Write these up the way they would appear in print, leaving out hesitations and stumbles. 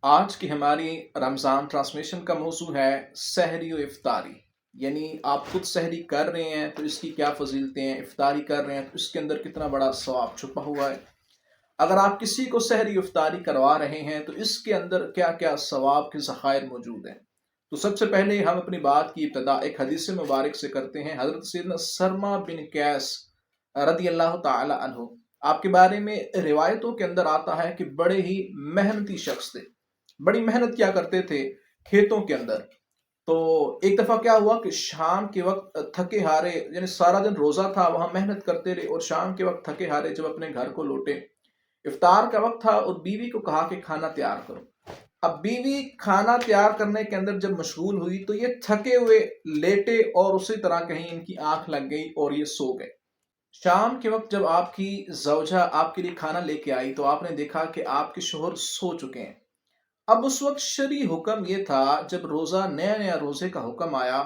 آج کی ہماری رمضان ٹرانسمیشن کا موضوع ہے سحری و افطاری. یعنی آپ خود سحری کر رہے ہیں تو اس کی کیا فضیلتیں ہیں، افطاری کر رہے ہیں تو اس کے اندر کتنا بڑا ثواب چھپا ہوا ہے. اگر آپ کسی کو سحری و افطاری کروا رہے ہیں تو اس کے اندر کیا کیا ثواب کے ذخائر موجود ہیں. تو سب سے پہلے ہم اپنی بات کی ابتدا ایک حدیث مبارک سے کرتے ہیں. حضرت سیدنا سرما بن قیس رضی اللہ تعالی عنہ، آپ کے بارے میں روایتوں کے اندر آتا ہے کہ بڑے ہی محنتی شخص تھے، بڑی محنت کیا کرتے تھے کھیتوں کے اندر. تو ایک دفعہ کیا ہوا کہ شام کے وقت تھکے ہارے، یعنی سارا دن روزہ تھا، وہاں محنت کرتے رہے اور شام کے وقت تھکے ہارے جب اپنے گھر کو لوٹے، افطار کا وقت تھا اور بیوی کو کہا کہ کھانا تیار کرو. اب بیوی کھانا تیار کرنے کے اندر جب مشغول ہوئی تو یہ تھکے ہوئے لیٹے اور اسی طرح کہیں ان کی آنکھ لگ گئی اور یہ سو گئے. شام کے وقت جب آپ کی زوجہ آپ کے لیے کھانا لے کے آئی تو آپ نے دیکھا کہ آپ کے شوہر سو چکے ہیں. اب اس وقت شرعی حکم یہ تھا، جب روزہ نیا نیا روزے کا حکم آیا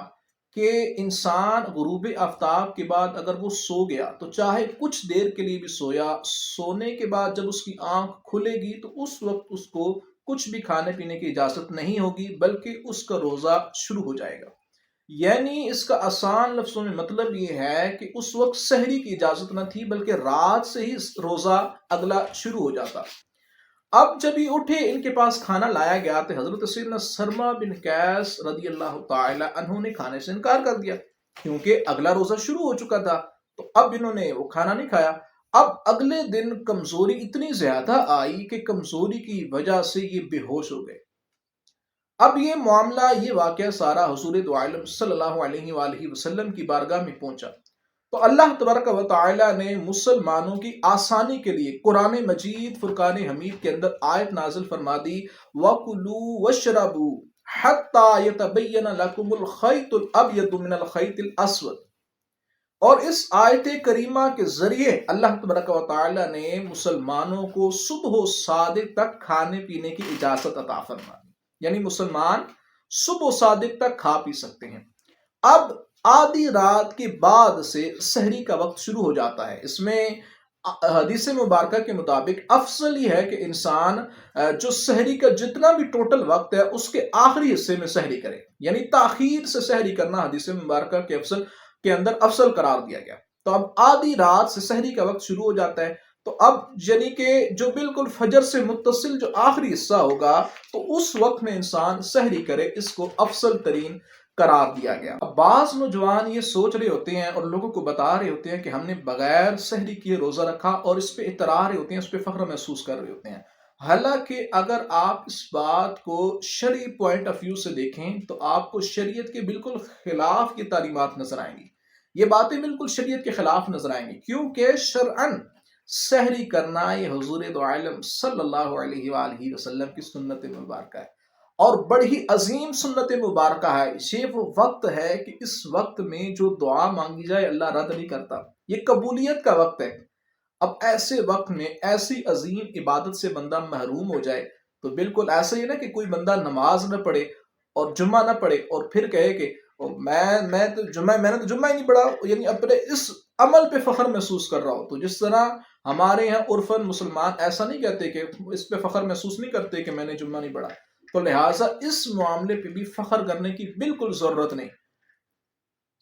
کہ انسان غروب آفتاب کے بعد اگر وہ سو گیا تو چاہے کچھ دیر کے لیے بھی سویا، سونے کے بعد جب اس کی آنکھ کھلے گی تو اس وقت اس کو کچھ بھی کھانے پینے کی اجازت نہیں ہوگی، بلکہ اس کا روزہ شروع ہو جائے گا. یعنی اس کا آسان لفظوں میں مطلب یہ ہے کہ اس وقت سحری کی اجازت نہ تھی، بلکہ رات سے ہی روزہ اگلا شروع ہو جاتا. اب جب یہ اٹھے، ان کے پاس کھانا لایا گیا تو حضرت سیدنا سرما بن قیس رضی اللہ تعالی عنہ نے کھانے سے انکار کر دیا، کیونکہ اگلا روزہ شروع ہو چکا تھا. تو اب انہوں نے وہ کھانا نہیں کھایا. اب اگلے دن کمزوری اتنی زیادہ آئی کہ کمزوری کی وجہ سے یہ بے ہوش ہو گئے. اب یہ معاملہ، یہ واقعہ سارا حضور دو عالم صلی اللہ علیہ وآلہ وسلم کی بارگاہ میں پہنچا. تو اللہ تبارک و تعالی نے مسلمانوں کی آسانی کے لیے قرآن مجید فرقان حمید کے اندر آیت نازل فرما دی، وَكُلُوا وَاشْرَبُوا حَتَّى يَتَبَيَّنَ لَكُمُ الْخَيْطُ الْأَبْيَضُ مِنَ الْخَيْطِ الْأَسْوَدِ. اور اس آیت کریمہ کے ذریعے اللہ تبارک و تعالی نے مسلمانوں کو صبح و صادق تک کھانے پینے کی اجازت عطا فرما دی. یعنی مسلمان صبح و صادق تک کھا پی سکتے ہیں. اب آدھی رات کے بعد سے سحری کا وقت شروع ہو جاتا ہے. اس میں حدیث مبارکہ کے مطابق افضل یہ ہے کہ انسان جو سحری کا جتنا بھی ٹوٹل وقت ہے اس کے آخری حصے میں سحری کرے. یعنی تاخیر سے سحری کرنا حدیث مبارکہ کے افضل کے اندر افضل قرار دیا گیا. تو اب آدھی رات سے سحری کا وقت شروع ہو جاتا ہے. تو اب یعنی کہ جو بالکل فجر سے متصل جو آخری حصہ ہوگا تو اس وقت میں انسان سحری کرے، اس کو افضل ترین قرار دیا گیا. اب بعض نوجوان یہ سوچ رہے ہوتے ہیں اور لوگوں کو بتا رہے ہوتے ہیں کہ ہم نے بغیر سحری کیے روزہ رکھا، اور اس پہ اترا رہے ہوتے ہیں، اس پہ فخر محسوس کر رہے ہوتے ہیں. حالانکہ اگر آپ اس بات کو شرعی پوائنٹ آف ویو سے دیکھیں تو آپ کو شریعت کے بالکل خلاف کی تعلیمات نظر آئیں گی. یہ باتیں بالکل شریعت کے خلاف نظر آئیں گی، کیونکہ شرعاً سحری کرنا یہ حضور دو عالم صلی اللہ علیہ وآلہ وسلم کی سنت مبارکہ ہے، اور بڑی ہی عظیم سنت مبارکہ ہے. یہ وہ وقت ہے کہ اس وقت میں جو دعا مانگی جائے اللہ رد نہیں کرتا. یہ قبولیت کا وقت ہے. اب ایسے وقت میں ایسی عظیم عبادت سے بندہ محروم ہو جائے تو بالکل ایسا ہی نا کہ کوئی بندہ نماز نہ پڑھے اور جمعہ نہ پڑھے اور پھر کہے کہ میں نے تو جمعہ ہی نہیں پڑھا، یعنی اپنے اس عمل پہ فخر محسوس کر رہا ہو. تو جس طرح ہمارے یہاں عرفاً مسلمان ایسا نہیں کہتے کہ اس پہ فخر محسوس نہیں کرتے کہ میں نے جمعہ نہیں پڑھا، تو لہٰذا اس معاملے پہ بھی فخر کرنے کی بالکل ضرورت نہیں.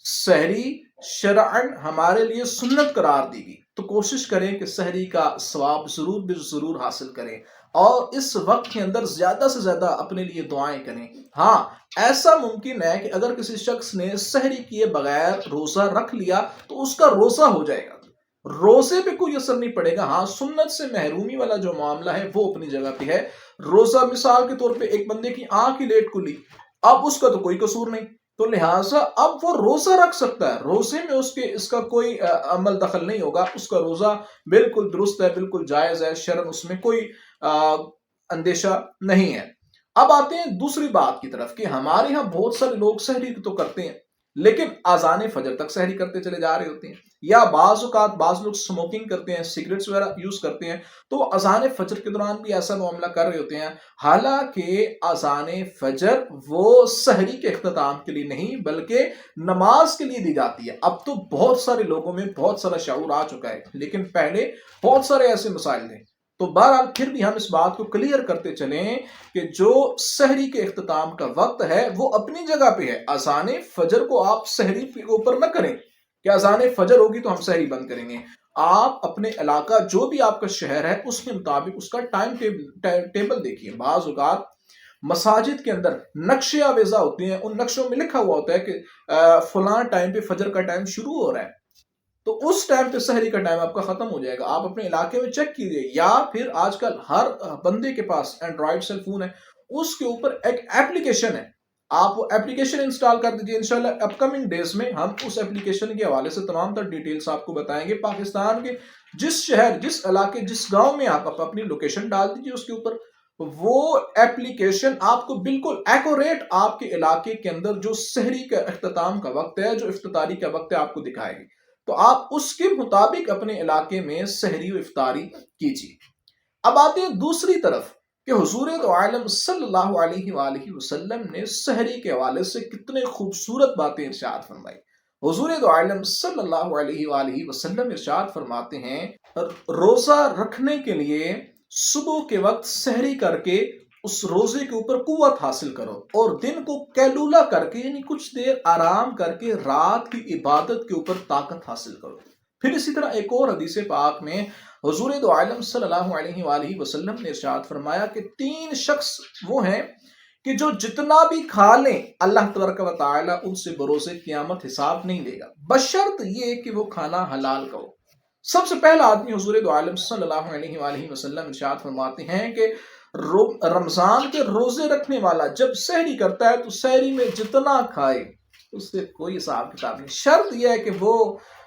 سحری شرعاً ہمارے لیے سنت قرار دی گئی، تو کوشش کریں کہ سحری کا ثواب ضرور ضرور حاصل کریں، اور اس وقت کے اندر زیادہ سے زیادہ اپنے لیے دعائیں کریں. ہاں، ایسا ممکن ہے کہ اگر کسی شخص نے سحری کیے بغیر روزہ رکھ لیا تو اس کا روزہ ہو جائے گا، روزے پہ کوئی اثر نہیں پڑے گا. ہاں، سنت سے محرومی والا جو معاملہ ہے وہ اپنی جگہ پہ ہے. روزہ مثال کے طور پہ ایک بندے کی آنکھ ہی لیٹ کھلی، اب اس کا تو کوئی قصور نہیں، تو لہٰذا اب وہ روزہ رکھ سکتا ہے. روزے میں اس کا کوئی عمل دخل نہیں ہوگا، اس کا روزہ بالکل درست ہے، بالکل جائز ہے، شرعاً اس میں کوئی اندیشہ نہیں ہے. اب آتے ہیں دوسری بات کی طرف کہ ہمارے ہاں بہت سارے لوگ سحری تو کرتے ہیں لیکن اذان فجر تک سحری کرتے چلے جا رہے ہوتے ہیں، یا بعض اوقات بعض لوگ سموکنگ کرتے ہیں، سگریٹس وغیرہ یوز کرتے ہیں، تو وہ اذان فجر کے دوران بھی ایسا معاملہ کر رہے ہوتے ہیں. حالانکہ اذان فجر وہ سحری کے اختتام کے لیے نہیں بلکہ نماز کے لیے دی جاتی ہے. اب تو بہت سارے لوگوں میں بہت سارا شعور آ چکا ہے، لیکن پہلے بہت سارے ایسے مسائل تھے. تو بہرحال پھر بھی ہم اس بات کو کلیئر کرتے چلیں کہ جو سحری کے اختتام کا وقت ہے وہ اپنی جگہ پہ ہے. اذان فجر کو آپ سحری کے اوپر نہ کریں کہ اذان فجر ہوگی تو ہم سحری بند کریں گے. آپ اپنے علاقہ جو بھی آپ کا شہر ہے اس کے مطابق اس کا ٹائم ٹیبل دیکھیے. بعض اوقات مساجد کے اندر نقشے آویزہ ہوتے ہیں، ان نقشوں میں لکھا ہوا ہوتا ہے کہ فلاں ٹائم پہ فجر کا ٹائم شروع ہو رہا ہے، تو اس ٹائم پہ سحری کا ٹائم آپ کا ختم ہو جائے گا. آپ اپنے علاقے میں چیک کیجئے، یا پھر آج کل ہر بندے کے پاس اینڈرائڈ سیل فون ہے، اس کے اوپر ایک ایپلیکیشن ہے، آپ وہ ایپلیکیشن انسٹال کر دیجئے. انشاءاللہ اپ کمنگ ڈیز میں ہم اس ایپلیکیشن کے حوالے سے تمام تر ڈیٹیلز آپ کو بتائیں گے. پاکستان کے جس شہر، جس علاقے، جس گاؤں میں آپ اپنی لوکیشن ڈال دیجئے اس کے اوپر، وہ ایپلیکیشن آپ کو بالکل ایکوریٹ آپ کے علاقے کے اندر جو سحری کا اختتام کا وقت ہے، جو افطاری کا وقت ہے، آپ کو دکھائے گی. تو آپ اس کے مطابق اپنے علاقے میں سحری و افطاری کیجیے. اب آتے ہیں دوسری طرف کہ حضور دو عالم صلی اللہ علیہ وآلہ وسلم نے سحری کے حوالے سے کتنے خوبصورت باتیں ارشاد فرمائی. حضور دو عالم صلی اللہ علیہ وآلہ وسلم ارشاد فرماتے ہیں، روزہ رکھنے کے لیے صبح کے وقت سحری کر کے اس روزے کے اوپر قوت حاصل کرو، اور دن کو کیلولا کر کے یعنی کچھ دیر آرام کر کے رات کی عبادت کے اوپر طاقت حاصل کرو. پھر اسی طرح ایک اور حدیث پاک میں حضور دو عالم صلی اللہ علیہ وآلہ وسلم نے ارشاد فرمایا کہ 3 شخص وہ ہیں کہ جو جتنا بھی کھا لیں اللہ تبارک و تعالی ان سے بروز قیامت حساب نہیں لے گا، بشرط یہ کہ وہ کھانا حلال کا ہو. سب سے پہلا آدمی حضور دو عالم صلی اللہ علیہ وآلہ وسلم ارشاد فرماتے ہیں کہ رمضان کے روزے رکھنے والا جب سحری کرتا ہے تو سحری میں جتنا کھائے اس سے کوئی حساب کتاب نہیں، شرط یہ ہے کہ وہ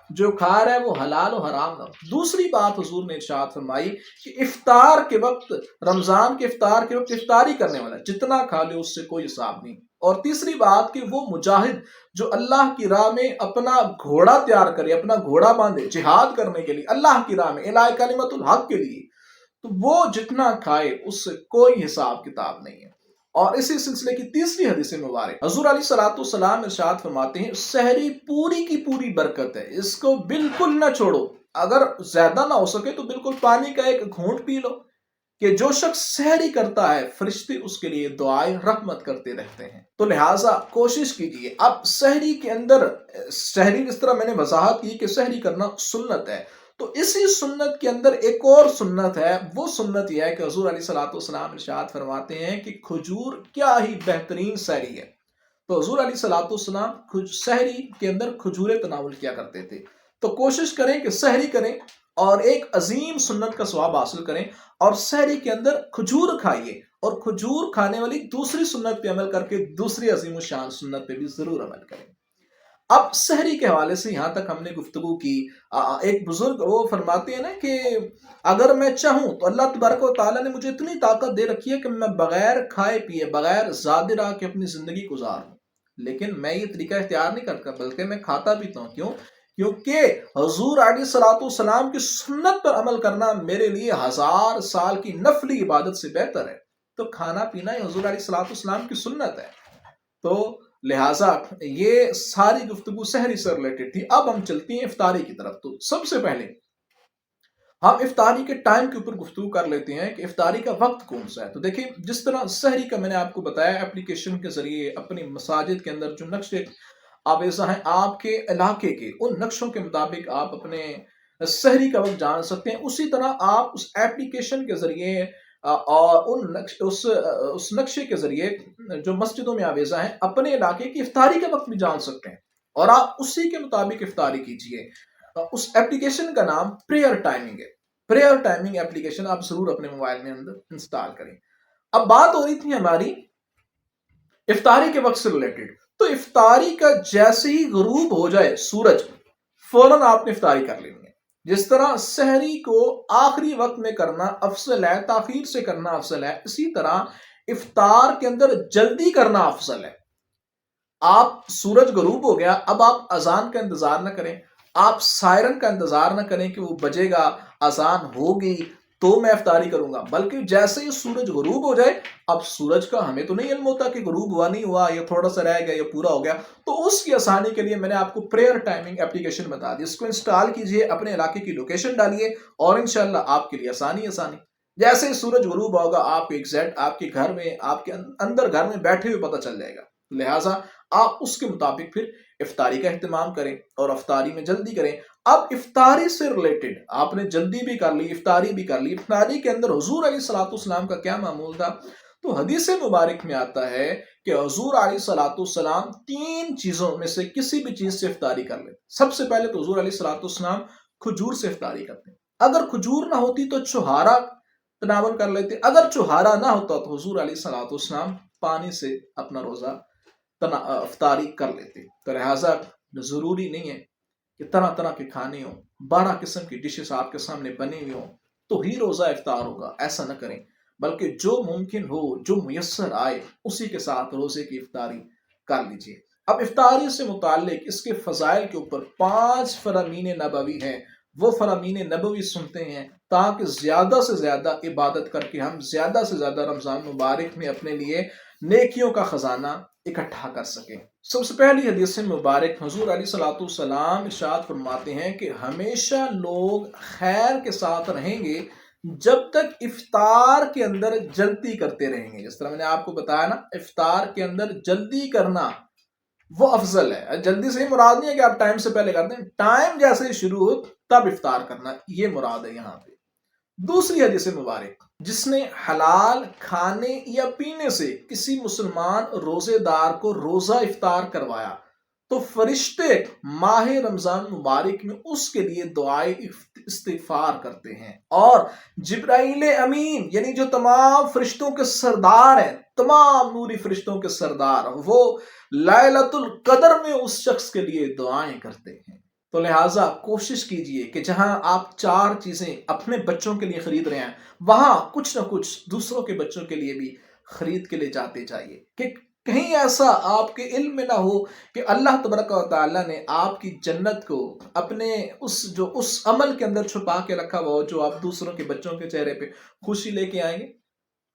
جو کھا رہا ہے وہ حلال و حرام نہ ہو. دوسری بات حضور نے ارشاد فرمائی کہ افطار کے وقت، رمضان کے افطار کے وقت افطاری کرنے والا جتنا کھا لے اس سے کوئی حساب نہیں. اور تیسری بات کہ وہ مجاہد جو اللہ کی راہ میں اپنا گھوڑا تیار کرے، اپنا گھوڑا باندھے جہاد کرنے کے لیے اللہ کی راہ میں اعلاء کلمت الحق کے لیے، تو وہ جتنا کھائے اس سے کوئی حساب کتاب نہیں ہے. اور اسی سلسلے کی تیسری حدیث مبارک حضور علیہ الصلوۃ والسلام ارشاد فرماتے ہیں، سحری پوری کی پوری برکت ہے، اس کو بالکل نہ چھوڑو. اگر زیادہ نہ ہو سکے تو بالکل پانی کا ایک گھونٹ پی لو. کہ جو شخص سحری کرتا ہے فرشتے اس کے لیے دعائیں رحمت کرتے رہتے ہیں. تو لہٰذا کوشش کیجیے. اب سحری کے اندر، سحری اس طرح میں نے وضاحت کی کہ سحری کرنا سنت ہے، تو اسی سنت کے اندر ایک اور سنت ہے. وہ سنت یہ ہے کہ حضور علیہ الصلوۃ والسلام ارشاد فرماتے ہیں کہ کھجور کیا ہی بہترین سحری ہے. تو حضور علیہ الصلوۃ والسلام سحری کے اندر کھجوریں تناول کیا کرتے تھے. تو کوشش کریں کہ سحری کریں اور ایک عظیم سنت کا ثواب حاصل کریں، اور سحری کے اندر کھجور کھائیے، اور کھجور کھانے والی دوسری سنت پہ عمل کر کے دوسری عظیم الشان سنت پہ بھی ضرور عمل کریں. اب سحری کے حوالے سے یہاں تک ہم نے گفتگو کی. ایک بزرگ وہ فرماتے ہیں نا کہ اگر میں چاہوں تو اللہ تبارک و تعالیٰ نے مجھے اتنی طاقت دے رکھی ہے کہ میں بغیر کھائے پیے، بغیر زادے رہا کے اپنی زندگی گزاروں، لیکن میں یہ طریقہ اختیار نہیں کرتا بلکہ میں کھاتا پیتا ہوں. کیوں؟ کیونکہ حضور علیہ الصلوۃ والسلام کی سنت پر عمل کرنا میرے لیے 1000 سال کی نفلی عبادت سے بہتر ہے. تو کھانا پینا یہ حضور علیہ الصلوۃ والسلام کی سنت ہے. تو لہٰذا یہ ساری گفتگو سحری سے ریلیٹڈ تھی. اب ہم چلتے ہیں افطاری کی طرف. تو سب سے پہلے ہم افطاری کے ٹائم کے اوپر گفتگو کر لیتے ہیں کہ افطاری کا وقت کون سا ہے. تو دیکھیں، جس طرح سحری کا میں نے آپ کو بتایا اپلیکیشن کے ذریعے اپنی مساجد کے اندر جو نقشے آویزہ ہیں آپ کے علاقے کے، ان نقشوں کے مطابق آپ اپنے سحری کا وقت جان سکتے ہیں. اسی طرح آپ اس ایپلیکیشن کے ذریعے اور اس نقشے کے ذریعے جو مسجدوں میں آویزہ ہیں اپنے علاقے کی افطاری کا وقت بھی جان سکتے ہیں، اور آپ اسی کے مطابق افطاری کیجئے. اس ایپلیکیشن کا نام پریئر ٹائمنگ ہے. پریئر ٹائمنگ ایپلیکیشن آپ ضرور اپنے موبائل میں اندر انسٹال کریں. اب بات ہو رہی تھی ہماری افطاری کے وقت سے ریلیٹڈ. تو افطاری کا جیسے ہی غروب ہو جائے سورج، فوراً آپ نے افطاری کر لینی ہے. جس طرح سحری کو آخری وقت میں کرنا افضل ہے، تاخیر سے کرنا افضل ہے، اسی طرح افطار کے اندر جلدی کرنا افضل ہے. آپ سورج غروب ہو گیا، اب آپ اذان کا انتظار نہ کریں، آپ سائرن کا انتظار نہ کریں کہ وہ بجے گا، اذان ہوگی تو میں افطاری کروں گا، بلکہ جیسے ہی سورج غروب ہو جائے، اب سورج کا ہمیں تو نہیں علم ہوتا کہ غروب ہوا نہیں ہوا، یا تھوڑا سا رہ گیا یا پورا ہو گیا. تو اس کی آسانی کے لیے میں نے آپ کو پریئر ٹائمنگ ایپلیکیشن بتا دی. اس کو انسٹال کیجئے، اپنے علاقے کی لوکیشن ڈالیے، اور انشاءاللہ آپ کے لیے آسانی. جیسے ہی سورج غروب ہوگا آپ کو ایگزیکٹ آپ کے گھر میں، آپ کے اندر گھر میں بیٹھے ہوئے پتہ چل جائے گا، لہٰذا آپ اس کے مطابق پھر افطاری کا اہتمام کریں اور افطاری میں جلدی کریں۔ اب افطاری سے ریلیٹڈ آپ نے جلدی بھی کر لی، افطاری بھی کر لی، افطاری کے اندر حضور علیہ الصلوۃ والسلام کا کیا معمول تھا؟ تو حدیث مبارک میں آتا ہے کہ حضور علیہ الصلوۃ والسلام 3 چیزوں میں سے کسی بھی چیز سے افطاری کر لیتے۔ سب سے پہلے تو حضور علیہ الصلوۃ والسلام کھجور سے افطاری کرتے ہیں، اگر کھجور نہ ہوتی تو چھہارا تناول کر لیتے، اگر چھہارا نہ ہوتا تو حضور علیہ الصلوۃ والسلام پانی سے اپنا روزہ افطاری کر لیتے۔ تو لہٰذا ضروری نہیں ہے کہ طرح طرح کے کھانے ہوں، 12 قسم کی ڈشز آپ کے سامنے بنے ہوئے ہوں تو ہی روزہ افطار ہوگا، ایسا نہ کریں، بلکہ جو ممکن ہو، جو میسر آئے اسی کے ساتھ روزے کی افطاری کر لیجیے۔ اب افطاری سے متعلق اس کے فضائل کے اوپر 5 فرامین نبوی ہیں، وہ فرامین نبوی سنتے ہیں تاکہ زیادہ سے زیادہ عبادت کر کے ہم زیادہ سے زیادہ رمضان مبارک میں اپنے لیے نیکیوں کا خزانہ اکٹھا کر سکیں۔ سب سے پہلی حدیث مبارک حضور علیہ الصلوۃ والسلام ارشاد فرماتے ہیں کہ ہمیشہ لوگ خیر کے ساتھ رہیں گے جب تک افطار کے اندر جلدی کرتے رہیں گے۔ جس طرح میں نے آپ کو بتایا نا، افطار کے اندر جلدی کرنا وہ افضل ہے۔ جلدی سے ہی مراد نہیں ہے کہ آپ ٹائم سے پہلے کر دیں، ٹائم جیسے ہی شروع ہو تب افطار کرنا، یہ مراد ہے یہاں پہ۔ دوسری حدیث مبارک، جس نے حلال کھانے یا پینے سے کسی مسلمان روزے دار کو روزہ افطار کروایا تو فرشتے ماہ رمضان مبارک میں اس کے لیے دعائے استغفار کرتے ہیں، اور جبرائیل امین یعنی جو تمام فرشتوں کے سردار ہیں، تمام نوری فرشتوں کے سردار، وہ لیلۃ القدر میں اس شخص کے لیے دعائیں کرتے ہیں۔ تو لہٰذا کوشش کیجئے کہ جہاں آپ 4 چیزیں اپنے بچوں کے لیے خرید رہے ہیں، وہاں کچھ نہ کچھ دوسروں کے بچوں کے لیے بھی خرید کے لے جاتے جائیے، کہ کہیں ایسا آپ کے علم میں نہ ہو کہ اللہ تبارک و تعالیٰ نے آپ کی جنت کو اپنے اس عمل کے اندر چھپا کے رکھا ہوا ہو جو آپ دوسروں کے بچوں کے چہرے پہ خوشی لے کے آئیں گے۔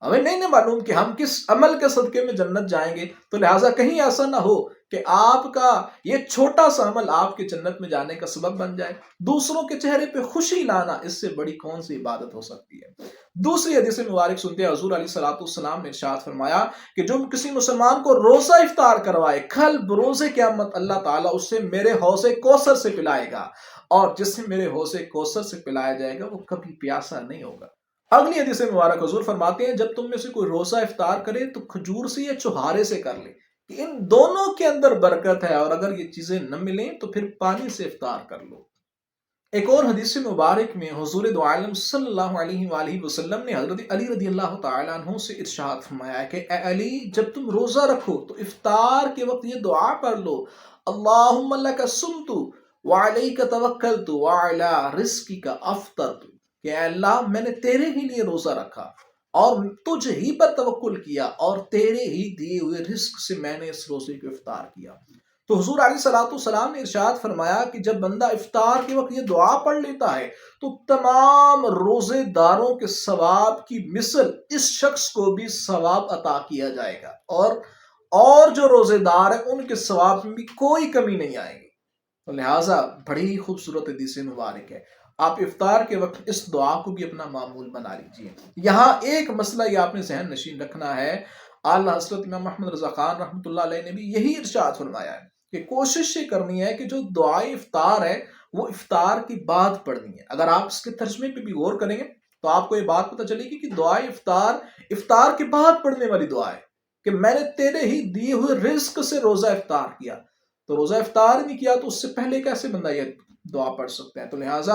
ہمیں نہیں معلوم کہ ہم کس عمل کے صدقے میں جنت جائیں گے، تو لہٰذا کہیں ایسا نہ ہو کہ آپ کا یہ چھوٹا سا عمل آپ کے جنت میں جانے کا سبب بن جائے۔ دوسروں کے چہرے پہ خوشی لانا اس سے بڑی کون سی عبادت ہو سکتی ہے۔ دوسری حدیث مبارک سنتے ہیں، حضور علیہ الصلوۃ والسلام نے ارشاد فرمایا کہ جو کسی مسلمان کو روزہ افطار کروائے، کل بروز قیامت اللہ تعالیٰ اسے میرے حوض کوثر سے پلائے گا، اور جس سے میرے حوض کوثر سے پلایا جائے گا وہ کبھی پیاسا نہیں ہوگا۔ اگلی حدیث مبارک حضور فرماتے ہیں جب تم میں سے کوئی روزہ افطار کرے تو کھجور سے یا چھہارے سے کر لے، کہ ان دونوں کے اندر برکت ہے، اور اگر یہ چیزیں نہ ملیں تو پھر پانی سے افطار کر لو۔ ایک اور حدیث مبارک میں حضور دو عالم صلی اللہ علیہ وآلہ وسلم نے حضرت علی رضی اللہ تعالیٰ عنہ سے ارشاد فرمایا کہ اے علی، جب تم روزہ رکھو تو افطار کے وقت یہ دعا پڑھ لو، اللہم لک صمت وعلیک توکلت وعلی رزقک افطرت، کہ اے اللہ میں نے تیرے ہی لیے روزہ رکھا اور تجھ ہی پر توکل کیا، اور تیرے ہی دیے ہوئے رزق سے میں نے اس روزے کو افطار کیا۔ تو حضور علیہ الصلوۃ والسلام نے ارشاد فرمایا کہ جب بندہ افطار کے وقت یہ دعا پڑھ لیتا ہے تو تمام روزے داروں کے ثواب کی مثل اس شخص کو بھی ثواب عطا کیا جائے گا، اور جو روزے دار ہیں ان کے ثواب میں بھی کوئی کمی نہیں آئے گی۔ تو لہٰذا بڑی ہی خوبصورت حدیث مبارک ہے، آپ افطار کے وقت اس دعا کو بھی اپنا معمول بنا لیجیے۔ یہاں ایک مسئلہ یہ آپ نے ذہن نشین رکھنا ہے، اعلیٰ حضرت امام محمد رضا خان رحمۃ اللہ علیہ نے بھی یہی ارشاد فرمایا ہے کہ کوشش یہ کرنی ہے کہ جو دعائے افطار ہے وہ افطار کی بعد پڑھنی ہے۔ اگر آپ اس کے ترجمے پہ بھی غور کریں گے تو آپ کو یہ بات پتہ چلے گی کہ دعائے افطار کے بعد پڑھنے والی دعا ہے، کہ میں نے تیرے ہی دیے ہوئے رزق سے روزہ افطار کیا۔ تو روزہ افطار نہیں کیا تو اس سے پہلے کیسے بندہ یہ دعا پڑھ سکتا ہے؟ تو لہٰذا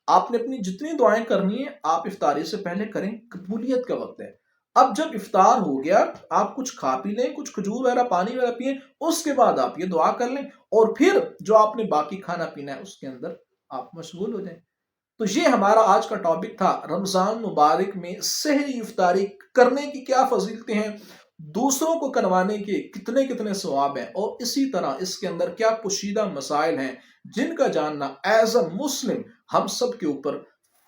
آپ نے اپنی جتنی دعائیں کرنی ہیں آپ افطاری سے پہلے کریں، قبولیت کا وقت ہے۔ اب جب افطار ہو گیا آپ کچھ کھا پی لیں، کچھ کھجور وغیرہ پانی وغیرہ پئیں، اس کے بعد آپ یہ دعا کر لیں، اور پھر جو آپ نے باقی کھانا پینا ہے اس کے اندر آپ مشغول ہو جائیں۔ تو یہ ہمارا آج کا ٹاپک تھا، رمضان مبارک میں سحری افطاری کرنے کی کیا فضیلتیں ہیں، دوسروں کو کروانے کے کتنے کتنے ثواب ہیں، اور اسی طرح اس کے اندر کیا پوشیدہ مسائل ہیں جن کا جاننا ایز اے مسلم ہم سب کے اوپر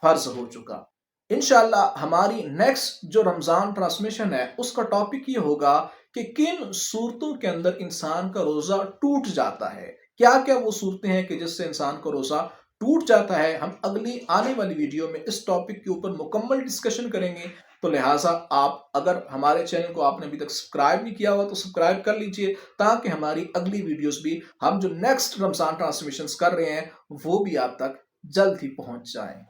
فرض ہو چکا۔ انشاءاللہ ہماری نیکسٹ جو رمضان ٹرانسمیشن ہے اس کا ٹاپک یہ ہوگا کہ کن صورتوں کے اندر انسان کا روزہ ٹوٹ جاتا ہے، کیا کیا وہ صورتیں ہیں کہ جس سے انسان کا روزہ ٹوٹ جاتا ہے، ہم اگلی آنے والی ویڈیو میں اس ٹاپک کے اوپر مکمل ڈسکشن کریں گے۔ تو لہٰذا آپ اگر ہمارے چینل کو آپ نے ابھی تک سبسکرائب نہیں کیا ہوا تو سبسکرائب کر لیجئے، تاکہ ہماری اگلی ویڈیوز بھی، ہم جو نیکسٹ رمضان ٹرانسمیشنز کر رہے ہیں وہ بھی آپ تک جلد ہی پہنچ جائیں۔